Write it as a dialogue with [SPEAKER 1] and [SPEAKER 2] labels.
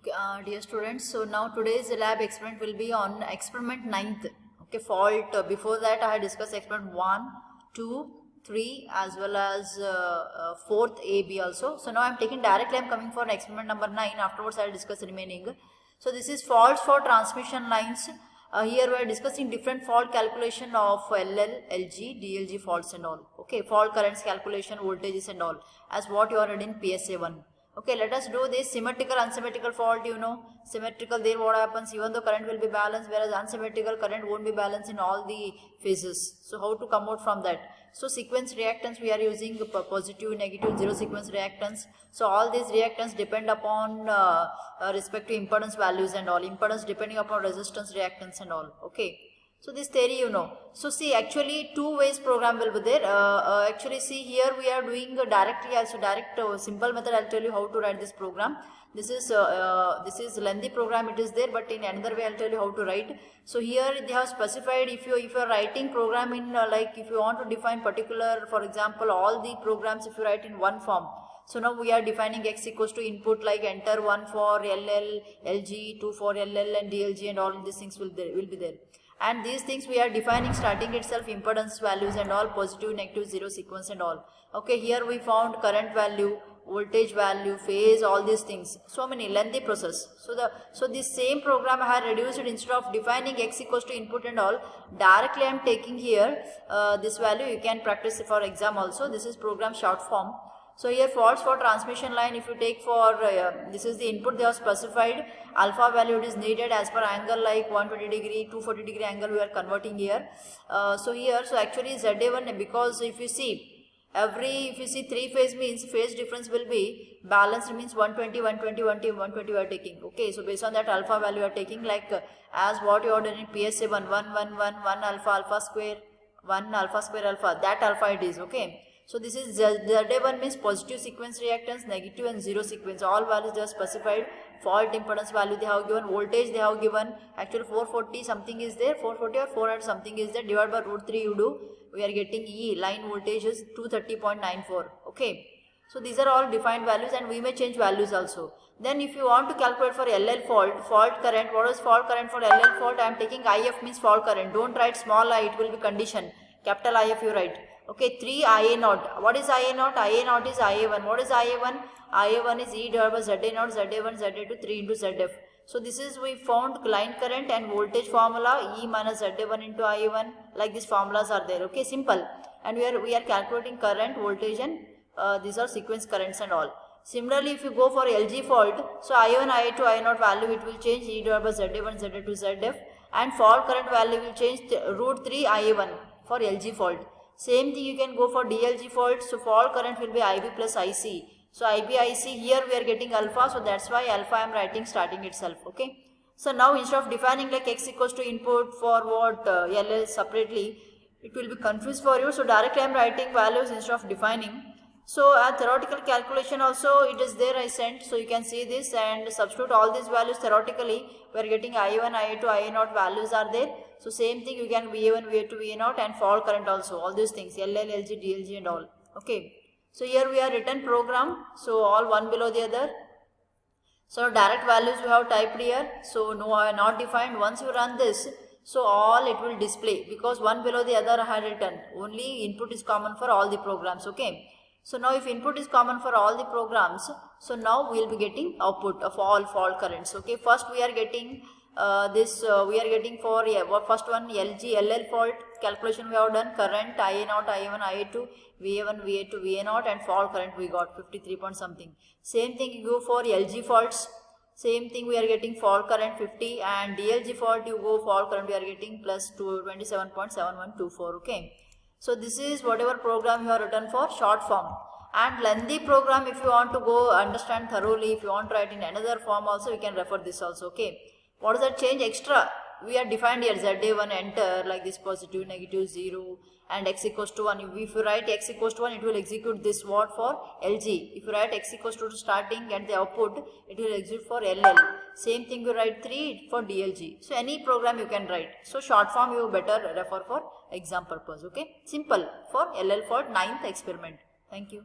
[SPEAKER 1] Okay, dear students, so now today's lab experiment will be on experiment 9th. Okay, fault. Before that, I had discussed experiment 1, 2, 3 as well as 4th A, B also. So now I am taking directly, I am coming for experiment number 9. Afterwards, I will discuss remaining. So this is faults for transmission lines. Here we are discussing different fault calculation of LL, LG, DLG faults and all. Okay, fault currents calculation, voltages and all, as what you are read in PSA 1. Okay, let us do this symmetrical, unsymmetrical fault. You know, symmetrical, there what happens, even though current will be balanced, whereas unsymmetrical current won't be balanced in all the phases. So how to come out from that? So sequence reactance we are using positive, negative, zero sequence reactance. So all these reactants depend upon respective impedance values and all. Impedance depending upon resistance, reactance and all. Okay. So this theory you know. So see, actually two ways program will be there. Actually see, here we are doing directly also direct simple method. I'll tell you how to write this program. This is lengthy program, it is there, but in another way I'll tell you how to write. So here they have specified, if you are writing program in like if you want to define particular, for example, all the programs if you write in one form. So now we are defining x equals to input like enter 1 for LL, LG, 2 for LL and DLG, and all these things will be there. And these things we are defining starting itself impedance values and all, positive, negative, zero sequence and all. Okay, here we found current value, voltage value, phase, all these things. So many lengthy process. So this same program I had reduced it. Instead of defining x equals to input and all, directly I am taking here this value. You can practice it for exam also. This is program short form. So here faults for transmission line, if you take for this is the input they have specified, alpha value it is needed as per angle like 120 degree, 240 degree angle we are converting here. So actually ZA1, because if you see three phase means phase difference will be balanced, means 120, 120, 120, 120 we are taking. Okay, so based on that alpha value we are taking like as what you ordered in PSA 1, 1, 1, 1, 1 alpha, alpha square, 1 alpha square alpha, that alpha it is. Okay. So this is ZA1 means positive sequence reactance, negative and zero sequence. All values they are specified. Fault impedance value they have given, voltage they have given. Actually 440 something is there, 440 or 400 something is there. Divided by root 3 you do. We are getting E, line voltage is 230.94. Okay. So these are all defined values and we may change values also. Then if you want to calculate for LL fault current, what is fault current for LL fault? I am taking IF means fault current. Don't write small I, it will be condition. Capital IF you write. Okay, 3 IA naught. What is IA naught? IA naught is IA1. What is IA1? IA1 is E divided by ZA naught, ZA1, ZA2, 3 into ZF. So this is we found line current and voltage formula, E minus ZA1 into IA1. Like these formulas are there. Okay, simple. And we are calculating current, voltage and these are sequence currents and all. Similarly, if you go for LG fault, so IA1, IA2, IA0 value it will change E divided by ZA1, ZA2, ZF, and fault current value will change root 3 IA1 for LG fault. Same thing you can go for DLG fault. So fault current will be IB plus IC. So IB, IC, here we are getting alpha. So that's why alpha I am writing starting itself. Okay. So now instead of defining like x equals to input for what LL separately, it will be confused for you. So directly I am writing values instead of defining. So a theoretical calculation also it is there I sent. So you can see this and substitute all these values theoretically. We are getting IA1, IA2, IA0 values are there. So same thing you can VA1, VA2, VA0 and fault current also. All these things LL, LG, DLG and all. Okay. So here we are written program. So all one below the other. So direct values we have typed here. So no not defined. Once you run this, so all it will display because one below the other I had written. Only input is common for all the programs. Okay. So now if input is common for all the programs, so now we will be getting output of all fault currents. Okay, first we are getting we are getting for first one LG, LL fault calculation we have done, current IA0, IA1, IA2, VA1, VA2, VA0 and fault current we got 53 point something. Same thing you go for LG faults, same thing we are getting fault current 50 and DLG fault you go fault current we are getting plus 27.7124. Okay. So this is whatever program you have written for short form. And lengthy program if you want to go understand thoroughly, if you want to write in another form also, you can refer this also. Okay. What is that change? Extra. We are defined here ZA1 enter like this positive, negative, 0 and x equals to 1. If you write x equals to 1, it will execute this what for LG. If you write x equals to starting and the output, it will execute for LL. Same thing you write 3 for DLG. So any program you can write. So short form you better refer for exam purpose. Okay. Simple for LL fault 9th experiment. Thank you.